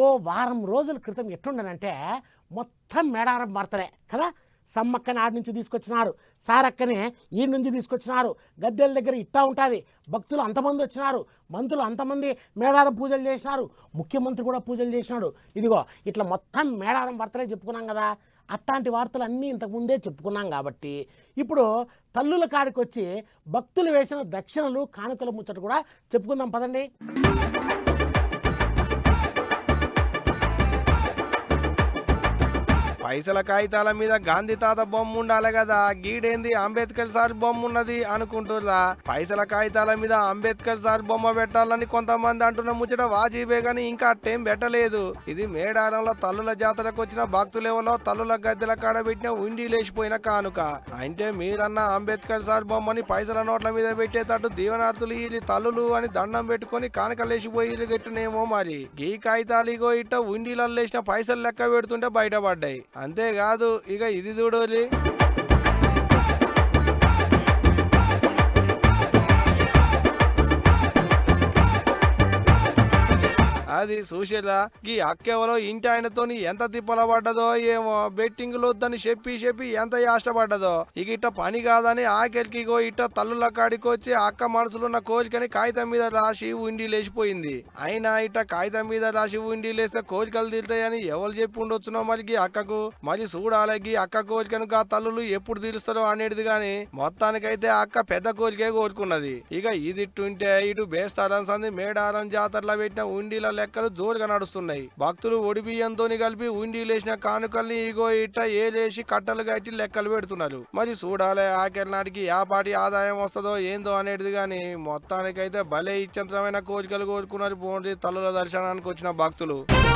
ఓ వారం రోజుల క్రితం ఎట్టుండనంటే మొత్తం మేడారం వార్తలే కదా. సమ్మక్కని ఆడి నుంచి తీసుకొచ్చినారు, సారక్కని ఈ నుంచి తీసుకొచ్చినారు, గద్దెల దగ్గర ఇట్టా ఉంటుంది, భక్తులు అంతమంది వచ్చినారు, మంత్రులు అంతమంది మేడారం పూజలు చేసినారు, ముఖ్యమంత్రి కూడా పూజలు చేసినాడు. ఇదిగో ఇట్లా మొత్తం మేడారం వార్తలే చెప్పుకున్నాం కదా. అట్లాంటి వార్తలు అన్నీ ఇంతకుముందే చెప్పుకున్నాం కాబట్టి ఇప్పుడు తల్లుల కాడికి వచ్చి భక్తులు వేసిన దక్షిణలు కానుకల ముచ్చట కూడా చెప్పుకుందాం పదండి. పైసల కాగితాల మీద గాంధీ తాత బొమ్మ ఉండాలి కదా, గీడేంది అంబేద్కర్ సార్ బొమ్మ ఉన్నది అనుకుంటున్నా. పైసల కాగితాల మీద అంబేద్కర్ సార్ బొమ్మ పెట్టాలని కొంతమంది అంటున్న ముచ్చట వాజీబే గాని ఇంకా అట్టేం పెట్టలేదు. ఇది మేడారంలో తల్లుల జాతరకు వచ్చిన భక్తులెవలో తల్లుల గద్దెల కాడ పెట్టిన ఉండి లేచిపోయిన కానుక. అంటే మీరన్న అంబేద్కర్ సార్ బొమ్మని పైసల నోట్ల మీద పెట్టేటట్టు దీవనార్థులు ఈ తల్లులు అని దండం పెట్టుకుని కానుక లేచిపోయి గట్టునేమో మరి. ఈ కాగితాలు ఇగో ఇట్ట ఉండిలలో లేచిన పైసలు లెక్క పెడుతుంటే బయటపడ్డాయి. అంతేకాదు ఇక ఇది చూడాలి. అది చూసేలా ఈ అక్కెవరో ఇంటి ఆయనతోని ఎంత తిప్పల పడ్డదో ఏమో, బెట్టింగ్ వద్దని చెప్పి ఎంత యాష్టపడ్డదో. ఇక ఇట్ట పని కాదని ఆఖరికి ఇట్ట తల్లుల కాడికి వచ్చి అక్క మనసులున్న కోరికని కాగితం మీద రాసి ఉండి లేచిపోయింది. అయినా ఇట్ట కాగితం మీద రాసి ఉండి లేస్తే కోరికలు తీరుతాయని ఎవరు చెప్పి ఉండొచ్చునో మరి అక్కకు. మరి చూడాలి అక్క కోరికను గా తల్లులు ఎప్పుడు తీరుస్తారో అనేది గాని మొత్తానికైతే అక్క పెద్ద కోరికే కోరుకున్నది. ఇక ఇది ఇట్టుంటే ఇటు బేస్తారం సంది మేడారం జాతరలో పెట్టిన ఉండిల లెక్కలు జోరుగా నడుస్తున్నాయి. భక్తులు ఒడిబియ్యంతో కలిపి ఉండి లేచిన కానుకల్ని ఇగో ఇట్ట ఏలేసి కట్టలు కట్టి లెక్కలు పెడుతున్నారు. మరి చూడాలి ఆఖరి నాటికి పాటి ఆదాయం వస్తుందో ఏందో అనేది గాని మొత్తానికైతే భలే ఇచ్చంతమైన కోరికలు కోరుకున్నారు పోండి తల్లుల దర్శనానికి వచ్చిన భక్తులు.